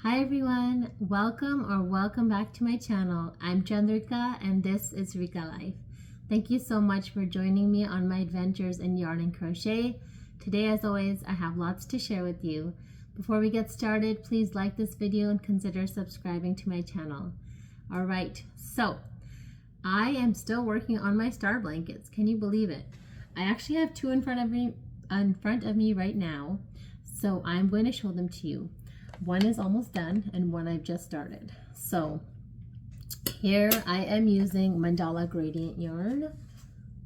Hi everyone, welcome back to my channel. I'm Chandrika and this is RIKA Life. Thank you so much for joining me on my adventures in yarn and crochet. Today, as always, I have lots to share with you. Before we get started, please like this video and consider subscribing to my channel. Alright, so I am still working on my star blankets. Can you believe it? I actually have two in front of me right now, so I'm going to show them to you. One is almost done and one I've just started. So here I am using Mandala gradient yarn.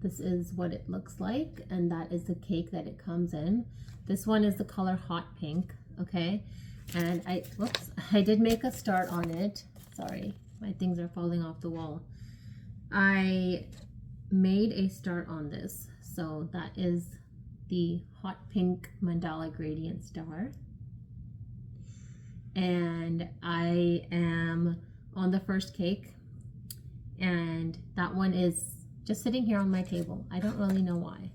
This is what it looks like, and that is the cake that it comes in. This one is the color hot pink, okay? And I did make a start on it. Sorry, my things are falling off the wall. I made a start on this. So that is the hot pink Mandala gradient star. And I am on the first cake, and that one is just sitting here on my table. I don't really know why.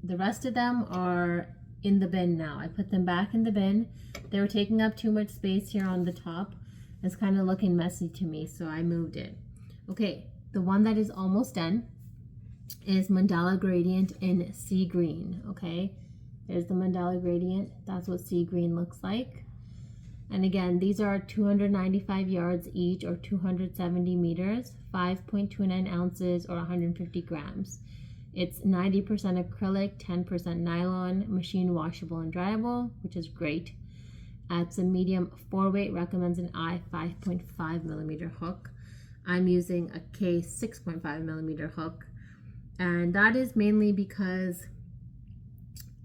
The rest of them are in the bin now. I put them back in the bin. They were taking up too much space here on the top. It's kind of looking messy to me, so I moved it. Okay, the one that is almost done is Mandala gradient in sea green. Okay, there's the Mandala gradient. That's what sea green looks like. And again, these are 295 yards each, or 270 meters, 5.29 ounces, or 150 grams. It's 90% acrylic, 10% nylon, machine washable and dryable, which is great. It's a medium 4-weight, recommends an I 5.5 millimeter hook. I'm using a K 6.5 millimeter hook. And that is mainly because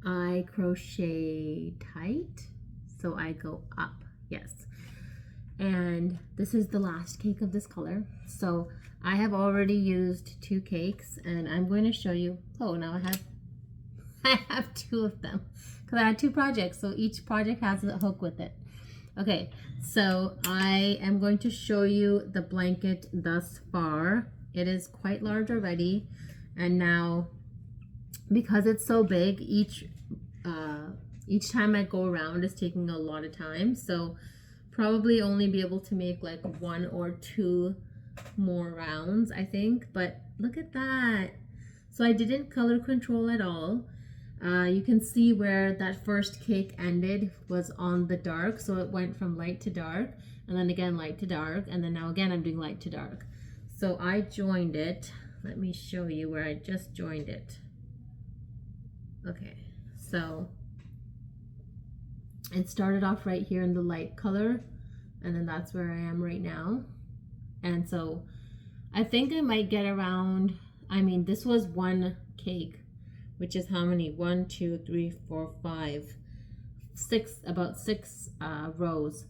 I crochet tight, so I go up. Yes, and this is the last cake of this color. So I have already used 2 cakes, and I'm going to show you. Oh, now I have 2 of them because I had 2 projects, so each project has a hook with it. Okay, so I am going to show you the blanket thus far. It is quite large already, and now because it's so big, each time I go around is taking a lot of time, so probably only be able to make like 1 or 2 more rounds, I think. But look at that. So I didn't color control at all. You can see where that first cake ended was on the dark, so it went from light to dark, and then again light to dark, and then now again I'm doing light to dark. So I joined it. Let me show you where I just joined it. Okay, so it started off right here in the light color, and then that's where I am right now. And so I think I might get around, I mean, this was 1 cake, which is how many? 1, 2, 3, 4, 5, 6, about 6 rows.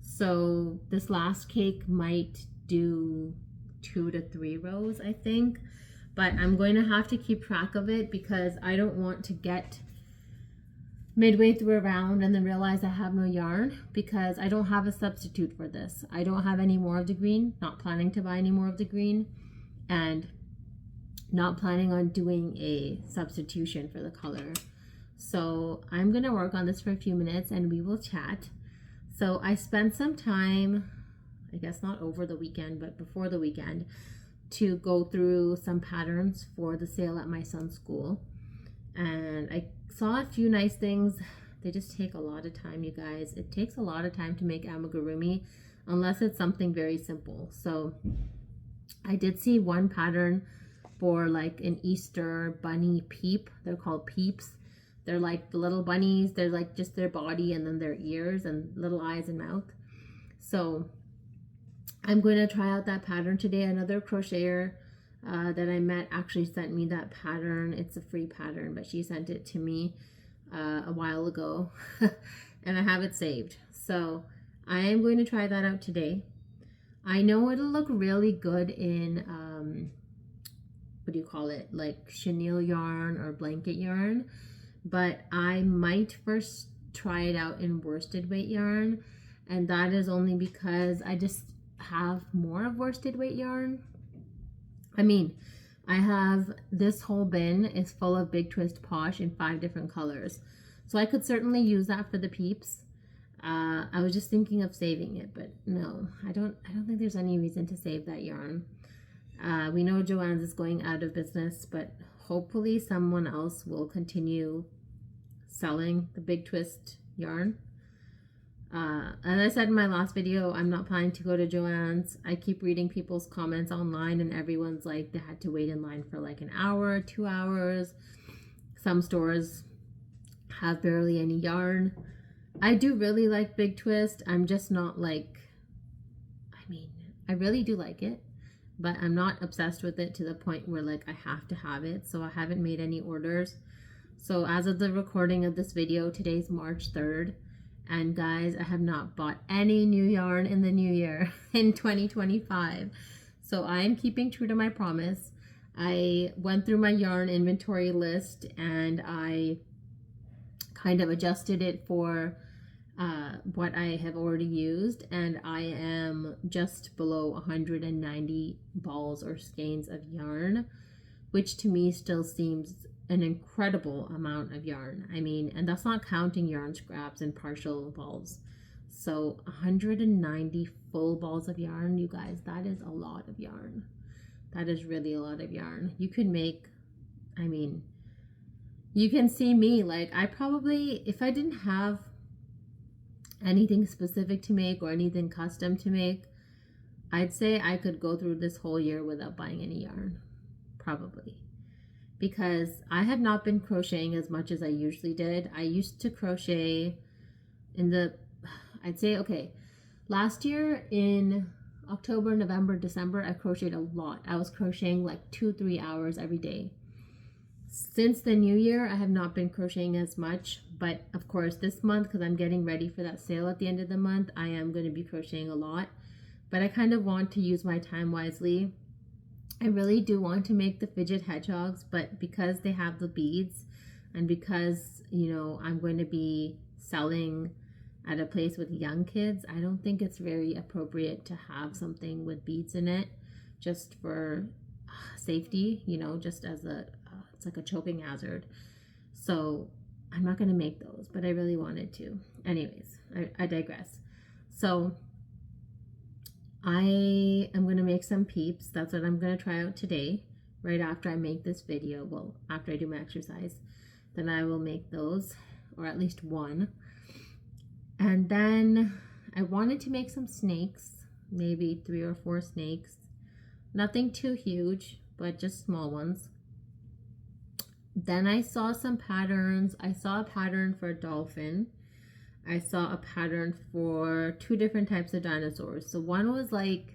So this last cake might do 2 to 3 rows, I think. But I'm going to have to keep track of it because I don't want to get midway through a round and then realize I have no yarn, because I don't have a substitute for this. I don't have any more of the green, not planning to buy any more of the green, and not planning on doing a substitution for the color. So I'm gonna work on this for a few minutes and we will chat. So I spent some time, I guess not over the weekend, but before the weekend, to go through some patterns for the sale at my son's school. And I saw a few nice things. They just take a lot of time, you guys. It takes a lot of time to make amigurumi unless it's something very simple. So I did see one pattern for like an Easter bunny peep. They're called peeps. They're like the little bunnies. They're like just their body and then their ears and little eyes and mouth. So I'm going to try out that pattern today. Another crocheter that I met actually sent me that pattern. It's a free pattern, but she sent it to me a while ago and I have it saved. So I am going to try that out today. I know it'll look really good in what do you call it, like chenille yarn or blanket yarn, but I might first try it out in worsted weight yarn, and that is only because I just have more of worsted weight yarn. I mean, I have this whole bin is full of Big Twist Posh in 5 different colors. So I could certainly use that for the peeps. I was just thinking of saving it, but no, I don't think there's any reason to save that yarn. We know Joann's is going out of business, but hopefully someone else will continue selling the Big Twist yarn. As I said in my last video, I'm not planning to go to Joann's. I keep reading people's comments online and everyone's like they had to wait in line for like an hour, 2 hours. Some stores have barely any yarn. I do really like Big Twist. I'm just not like, I mean, I really do like it, but I'm not obsessed with it to the point where like I have to have it. So I haven't made any orders. So as of the recording of this video, today's March 3rd. And guys, I have not bought any new yarn in the new year in 2025. So I'm keeping true to my promise. I went through my yarn inventory list and I kind of adjusted it for what I have already used, and I am just below 190 balls or skeins of yarn, which to me still seems an incredible amount of yarn. I mean, and that's not counting yarn scraps and partial balls. So 190 full balls of yarn, you guys, that is a lot of yarn. That is really a lot of yarn. You could make, I mean, you can see me, like I probably, if I didn't have anything specific to make or anything custom to make, I'd say I could go through this whole year without buying any yarn, probably, because I have not been crocheting as much as I usually did. I used to crochet in the, I'd say, okay, last year in October, November, December, I crocheted a lot. I was crocheting like 2-3 hours every day. Since the new year, I have not been crocheting as much, but of course this month, because I'm getting ready for that sale at the end of the month, I am going to be crocheting a lot. But I kind of want to use my time wisely. I really do want to make the fidget hedgehogs, but because they have the beads and because, you know, I'm going to be selling at a place with young kids, I don't think it's very appropriate to have something with beads in it just for safety, you know, just as a it's like a choking hazard. So I'm not going to make those, but I really wanted to. Anyways, I digress. So I am going to make some peeps. That's what I'm going to try out today, right after I make this video. Well, after I do my exercise, then I will make those, or at least one. And then I wanted to make some snakes, maybe 3 or 4 snakes. Nothing too huge, but just small ones. Then I saw some patterns. I saw a pattern for a dolphin. I saw a pattern for 2 different types of dinosaurs. So one was like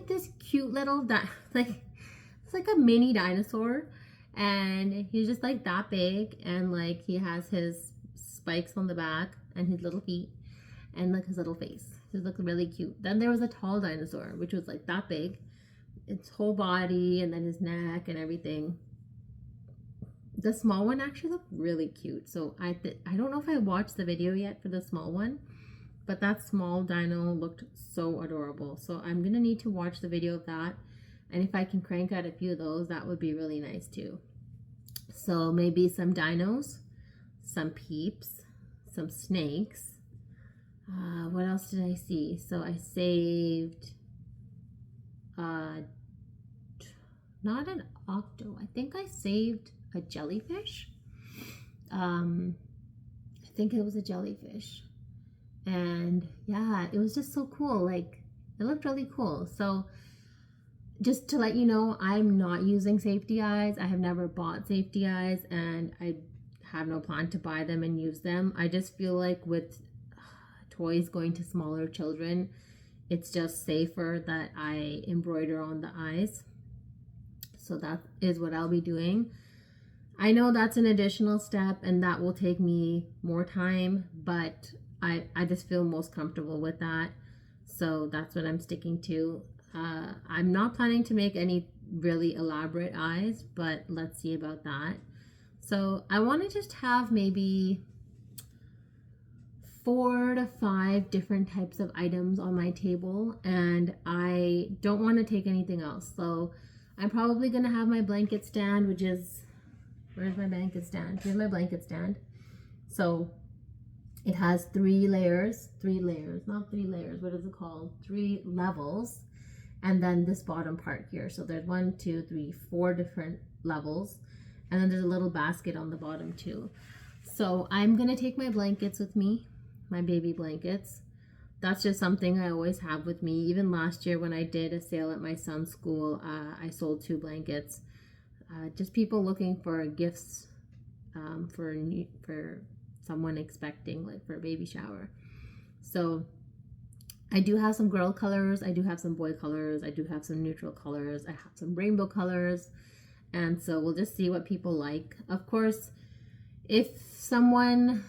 this cute little it's like a mini dinosaur, and he's just like that big, and like he has his spikes on the back and his little feet and like his little face. He looked really cute. Then there was a tall dinosaur, which was like that big, its whole body and then his neck and everything. The small one actually looked really cute. So I don't know if I watched the video yet for the small one, but that small dino looked so adorable. So I'm gonna need to watch the video of that, and if I can crank out a few of those, that would be really nice too. So maybe some dinos, some peeps, some snakes. What else did I see? So I saved not an octo. I think I saved a jellyfish. I think it was a jellyfish, and yeah, it was just so cool. Like, it looked really cool. So just to let you know, I'm not using safety eyes. I have never bought safety eyes, and I have no plan to buy them and use them. I just feel like with toys going to smaller children, it's just safer that I embroider on the eyes. So that is what I'll be doing. I know that's an additional step and that will take me more time, but I just feel most comfortable with that. So that's what I'm sticking to. I'm not planning to make any really elaborate eyes, but let's see about that. So I want to just have maybe 4 to 5 different types of items on my table, and I don't want to take anything else. So I'm probably going to have my blanket stand, which is, where's my blanket stand? Here's my blanket stand. So It has three layers, not 3 layers, what is it called? 3 levels. And then this bottom part here. So there's 1, 2, 3, 4 different levels. And then there's a little basket on the bottom too. So I'm gonna take my blankets with me, my baby blankets. That's just something I always have with me. Even last year when I did a sale at my son's school, I sold 2 blankets. Just people looking for gifts for someone expecting, like for a baby shower. So I do have some girl colors, I do have some boy colors, I do have some neutral colors, I have some rainbow colors, and so we'll just see what people like. Of course, if someone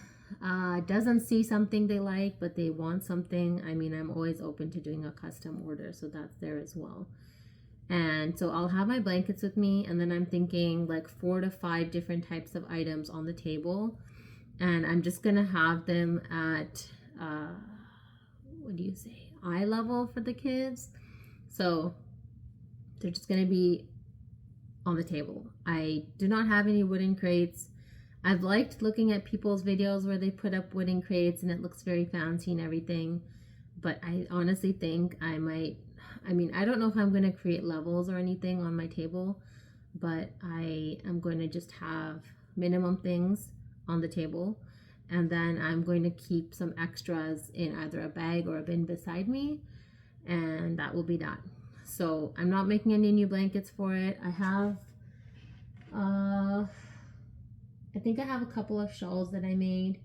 doesn't see something they like but they want something, I mean, I'm always open to doing a custom order, so that's there as well. And so I'll have my blankets with me, and then I'm thinking like 4 to 5 different types of items on the table, and I'm just gonna have them at what do you say, eye level for the kids. So they're just gonna be on the table. I do not have any wooden crates. I've liked looking at people's videos where they put up wooden crates and it looks very fancy and everything, but I honestly think I might, I mean, I don't know if I'm going to create levels or anything on my table, but I am going to just have minimum things on the table, and then I'm going to keep some extras in either a bag or a bin beside me, and that will be that. So I'm not making any new blankets for it. I have I think I have a couple of shawls that I made,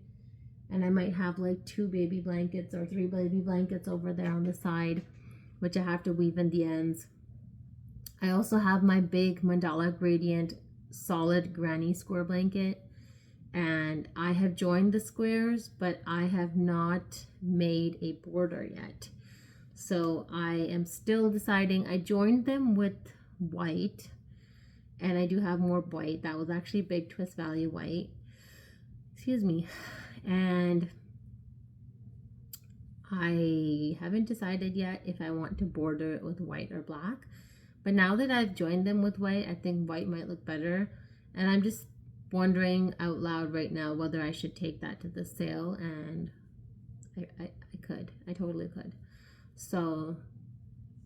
and I might have like 2 baby blankets or 3 baby blankets over there on the side, which I have to weave in the ends. I also have my big Mandala gradient solid granny square blanket, and I have joined the squares, but I have not made a border yet. So I am still deciding. I joined them with white, and I do have more white. That was actually big Twist Valley white. Excuse me. And I haven't decided yet if I want to border it with white or black. But now that I've joined them with white, I think white might look better. And I'm just wondering out loud right now whether I should take that to the sale, and I could. I totally could. So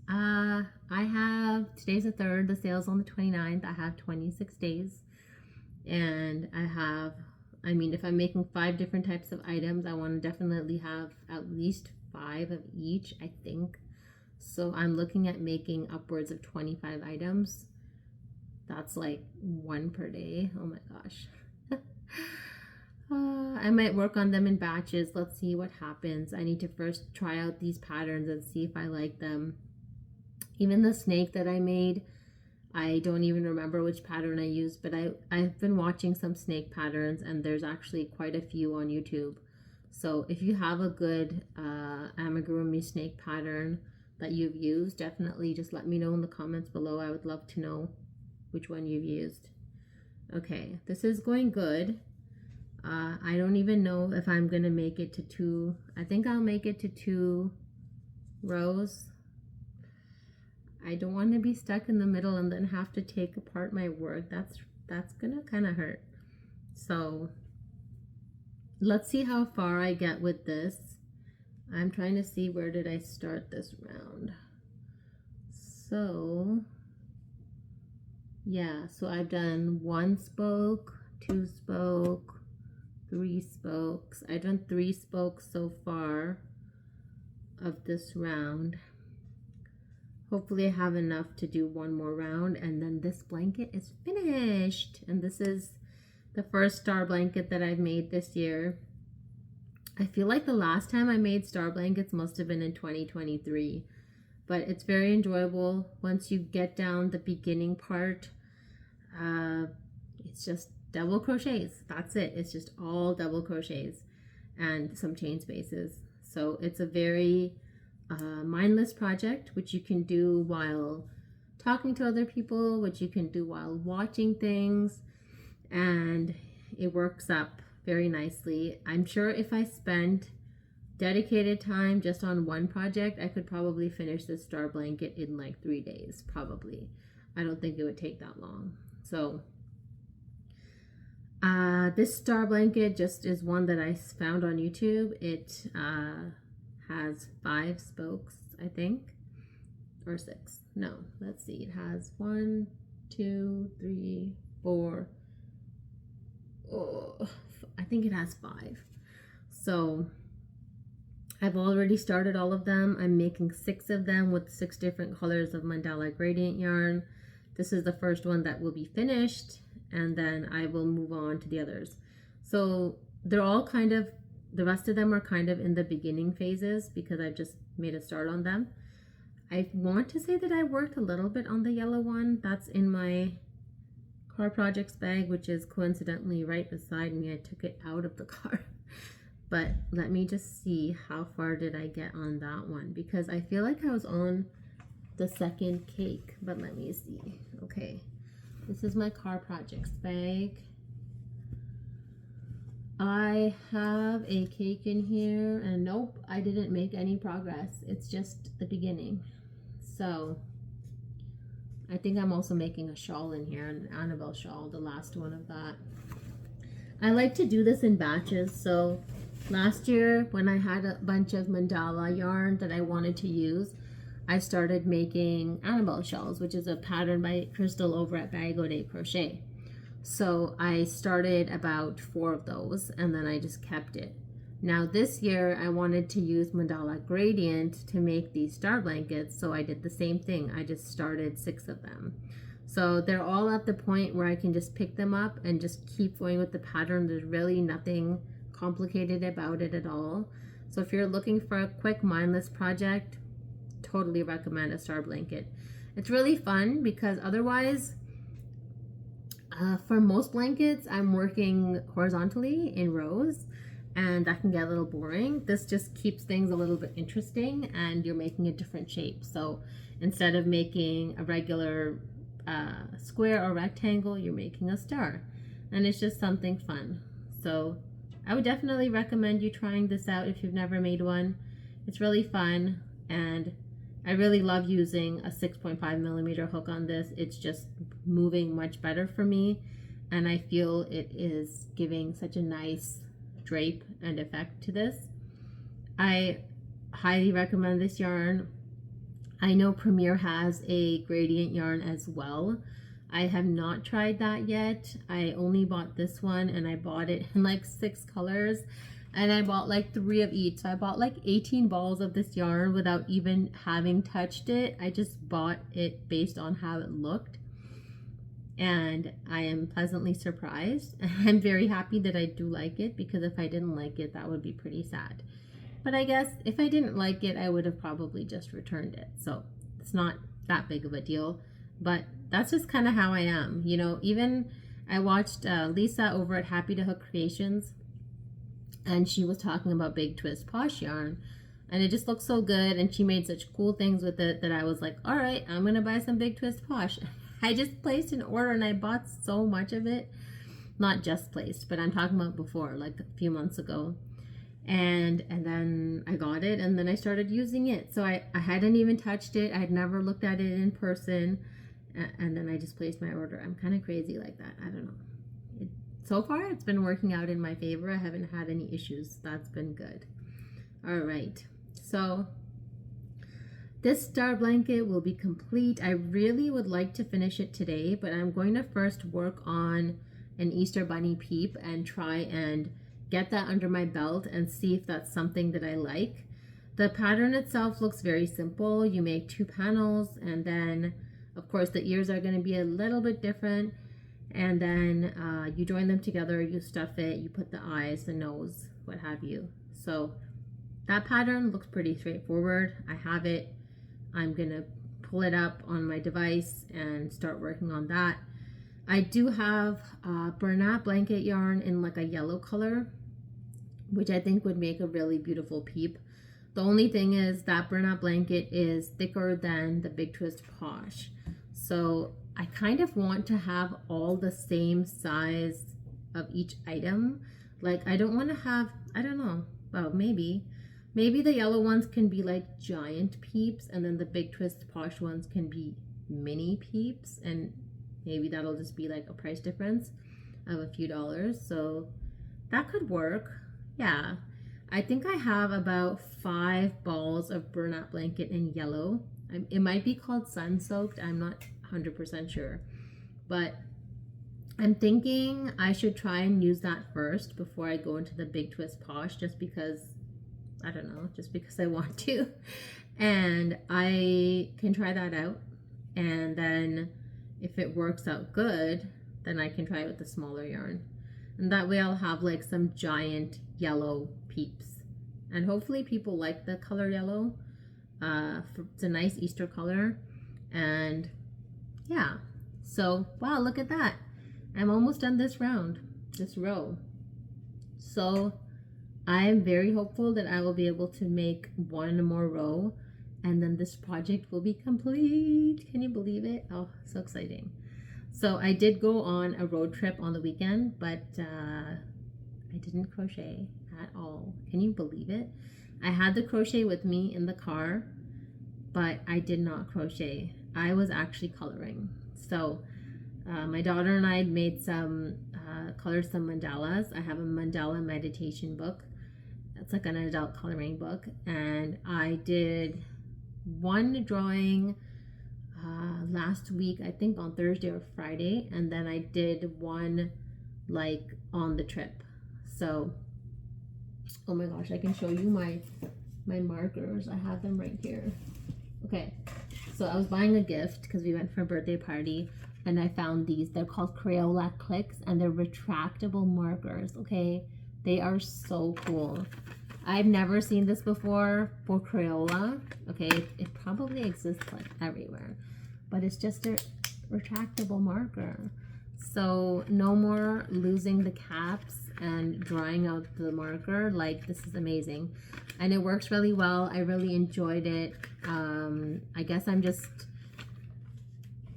I have, today's the 3rd, the sale's on the 29th. I have 26 days, and I mean, if I'm making 5 different types of items, I want to definitely have at least 5 of each, I think. So I'm looking at making upwards of 25 items. That's like 1 per day. Oh my gosh. I might work on them in batches. Let's see what happens. I need to first try out these patterns and see if I like them. Even the snake that I made, I don't even remember which pattern I used, but I've been watching some snake patterns, and there's actually quite a few on YouTube. So if you have a good amigurumi snake pattern that you've used, definitely just let me know in the comments below. I would love to know which one you've used. Okay, this is going good. I don't even know if I'm gonna make it to 2. I think I'll make it to 2 rows. I don't want to be stuck in the middle and then have to take apart my work. That's gonna kind of hurt. So let's see how far I get with this. I'm trying to see, where did I start this round? So yeah, so I've done 1 spoke, 2 spoke, 3 spokes. I've done 3 spokes so far of this round. Hopefully I have enough to do 1 more round, and then this blanket is finished. And this is the first star blanket that I've made this year. I feel like the last time I made star blankets must have been in 2023, but it's very enjoyable. Once you get down the beginning part, it's just double crochets. That's it. It's just all double crochets and some chain spaces. So it's a very mindless project, which you can do while talking to other people, which you can do while watching things, and it works up very nicely. I'm sure if I spent dedicated time just on one project, I could probably finish this star blanket in like 3 days, probably. I don't think it would take that long. So This star blanket just is one that I found on YouTube. It has 5 spokes, I think, or 6. No, let's see. It has 1, 2, 3, 4. Oh, I think it has 5. So I've already started all of them. I'm making 6 of them with 6 different colors of Mandala gradient yarn. This is the first one that will be finished, and then I will move on to the others. So they're all kind of, the rest of them are kind of in the beginning phases because I've just made a start on them. I want to say that I worked a little bit on the yellow one. That's in my car projects bag, which is coincidentally right beside me. I took it out of the car. But let me just see how far did I get on that one, because I feel like I was on the second cake, but let me see. Okay, this is my car projects bag. I have a cake in here, and nope, I didn't make any progress. It's just the beginning. So I think I'm also making a shawl in here, an Annabelle shawl, the last one of that. I like to do this in batches. So last year when I had a bunch of Mandala yarn that I wanted to use, I started making Annabelle shawls, which is a pattern by Crystal over at Bagode Crochet. So I started about 4 of those, and then I just kept it. Now this year I wanted to use Mandala gradient to make these star blankets, so I did the same thing. I just started 6 of them. So they're all at the point where I can just pick them up and just keep going with the pattern. There's really nothing complicated about it at all. So if you're looking for a quick mindless project, totally recommend a star blanket. It's really fun because otherwise, for most blankets, I'm working horizontally in rows, and that can get a little boring. This just keeps things a little bit interesting, and you're making a different shape. So instead of making a regular square or rectangle, you're making a star, and it's just something fun. So I would definitely recommend you trying this out if you've never made one. It's really fun, and I really love using a 6.5 millimeter hook on this. It's just moving much better for me, and I feel it is giving such a nice drape and effect to this. I highly recommend this yarn. I know Premier has a gradient yarn as well. I have not tried that yet. I only bought this one, and I bought it in like 6 colors, and I bought like 3 of each. So I bought like 18 balls of this yarn without even having touched it. I just bought it based on how it looked, and I am pleasantly surprised. I'm very happy that I do like it, because if I didn't like it, that would be pretty sad. But I guess if I didn't like it, I would have probably just returned it. So it's not that big of a deal, but that's just kind of how I am. You know, even I watched Lisa over at Happy to Hook Creations, and she was talking about Big Twist Posh yarn, and it just looked so good, and she made such cool things with it that I was like, all right, I'm gonna buy some Big Twist Posh. I just placed an order, and I bought so much of it. Not just placed, but I'm talking about before, like a few months ago. And then I got it, and then I started using it. So I hadn't even touched it. I had never looked at it in person, and then I just placed my order. I'm kind of crazy like that. I don't know. So far, it's been working out in my favor. I haven't had any issues. That's been good. All right. So this star blanket will be complete. I really would like to finish it today, but I'm going to first work on an Easter Bunny peep and try and get that under my belt and see if that's something that I like. The pattern itself looks very simple. You make 2 panels, and then of course the ears are going to be a little bit different, and then you join them together, you stuff it, you put the eyes, the nose, what have you. So that pattern looks pretty straightforward. I have it. I'm gonna pull it up on my device and start working on that. I do have Bernat blanket yarn in like a yellow color, which I think would make a really beautiful peep. The only thing is that Bernat blanket is thicker than the Big Twist Posh. So I kind of want to have all the same size of each item. Like I don't want to have, I don't know, well maybe the yellow ones can be like giant peeps, and then the Big Twist Posh ones can be mini peeps, and maybe that'll just be like a price difference. of a few dollars, so that could work. Yeah, I think I have about 5 balls of burlap blanket in yellow. It might be called sun soaked, I'm not 100% sure, but I'm thinking I should try and use that first before I go into the Big Twist Posh, just because, I don't know, just because I want to. And I can try that out, and then if it works out good, then I can try it with the smaller yarn, and that way I'll have like some giant yellow peeps, and hopefully people like the color yellow. It's a nice Easter color, and yeah, so wow, look at that. I'm almost done this row. So I'm very hopeful that I will be able to make one more row, and then this project will be complete. Can you believe it? Oh, so exciting. So I did go on a road trip on the weekend, but I didn't crochet at all. Can you believe it? I had the crochet with me in the car, but I did not crochet. I was actually coloring. So my daughter and I made colored some mandalas. I have a mandala meditation book. It's like an adult coloring book, and I did one drawing last week, I think on Thursday or Friday, and then I did one like on the trip. So oh my gosh, I can show you my markers. I have them right here. Okay, so I was buying a gift because we went for a birthday party, and I found these. They're called Crayola Clicks, and they're retractable markers. Okay, they are so cool. I've never seen this before for Crayola. Okay, it probably exists like everywhere, but it's just a retractable marker. So no more losing the caps and drawing out the marker. Like, this is amazing, and it works really well. I really enjoyed it. I guess I'm just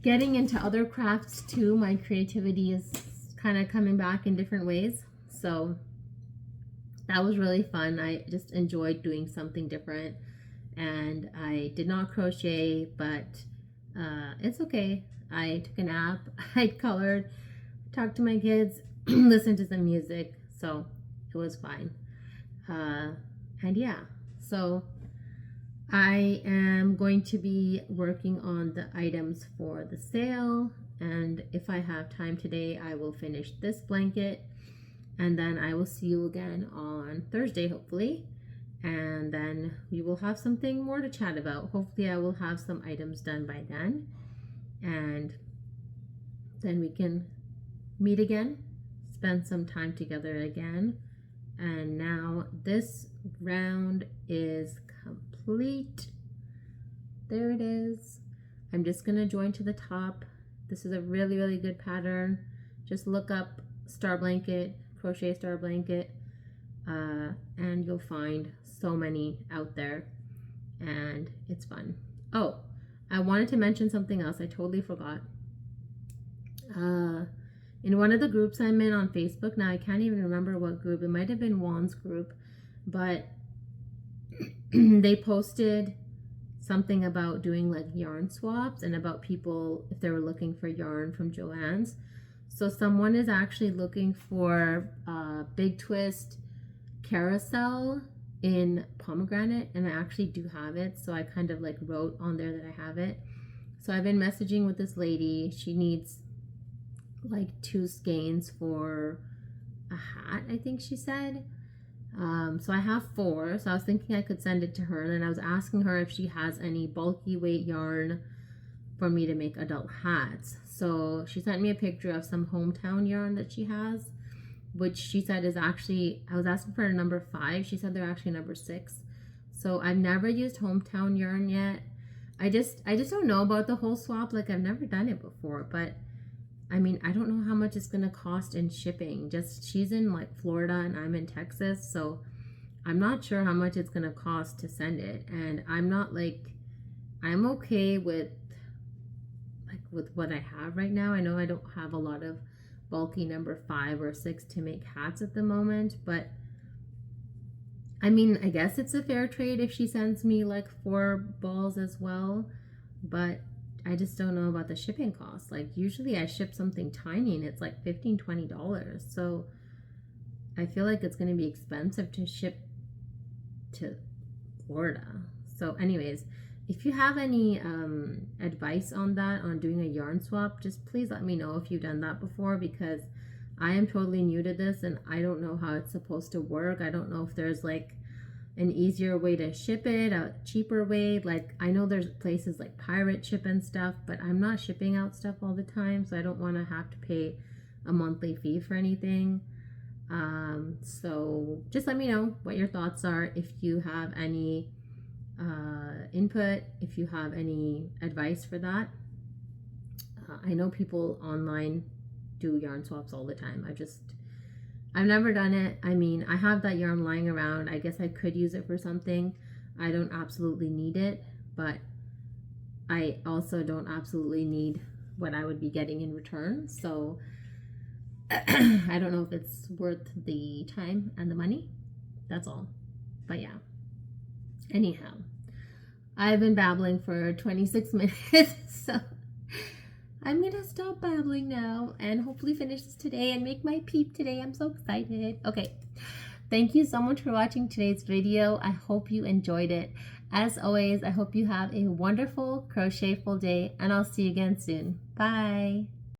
getting into other crafts too. My creativity is kind of coming back in different ways, so that was really fun. I just enjoyed doing something different, and I did not crochet, but it's okay. I took a nap, I colored, talked to my kids, listened to some music, so it was fine. And yeah, so I am going to be working on the items for the sale, and if I have time today, I will finish this blanket, and then I will see you again on Thursday, hopefully, and then we will have something more to chat about. Hopefully I will have some items done by then, and then we can meet again, spend some time together again. And now this round is complete. There it is. I'm just gonna join to the top. This is a really, really good pattern. Just look up star blanket, crochet star blanket, and you'll find so many out there, and it's fun. Oh, I wanted to mention something else. I totally forgot. In one of the groups I'm in on Facebook, now I can't even remember what group, it might have been Juan's group, but they posted something about doing like yarn swaps, and about people if they were looking for yarn from Joann's. So someone is actually looking for Big Twist carousel in pomegranate, and I actually do have it, so I kind of like wrote on there that I have it. So I've been messaging with this lady. She needs like 2 skeins for a hat, I think she said. So I have 4, so I was thinking I could send it to her, and then I was asking her if she has any bulky weight yarn for me to make adult hats. So she sent me a picture of some hometown yarn that she has, which she said is actually, I was asking for a number 5, she said they're actually number 6. So I've never used hometown yarn yet. I just don't know about the whole swap. Like, I've never done it before, but I mean, I don't know how much it's gonna cost in shipping. Just, she's in like Florida and I'm in Texas, so I'm not sure how much it's gonna cost to send it. And I'm not like, I'm okay with what I have right now. I know I don't have a lot of bulky number 5 or 6 to make hats at the moment, but I mean, I guess it's a fair trade if she sends me like 4 balls as well. But I just don't know about the shipping costs. Like usually I ship something tiny and it's like $15-20. So I feel like it's going to be expensive to ship to Florida. So anyways, if you have any advice on that, on doing a yarn swap, just please let me know if you've done that before, because I am totally new to this and I don't know how it's supposed to work. I don't know if there's like an easier way to ship it, a cheaper way. Like I know there's places like Pirate Ship and stuff, but I'm not shipping out stuff all the time, so I don't want to have to pay a monthly fee for anything. So just let me know what your thoughts are. If you have any input, if you have any advice for that. I know people online do yarn swaps all the time. I've never done it. I mean, I have that yarn lying around. I guess I could use it for something. I don't absolutely need it, but I also don't absolutely need what I would be getting in return. So I don't know if it's worth the time and the money. That's all. But yeah. Anyhow, I've been babbling for 26 minutes, so I'm gonna stop babbling now and hopefully finish this today and make my peep today. I'm so excited. Okay, thank you so much for watching today's video. I hope you enjoyed it. As always, I hope you have a wonderful crochetful day, and I'll see you again soon. Bye.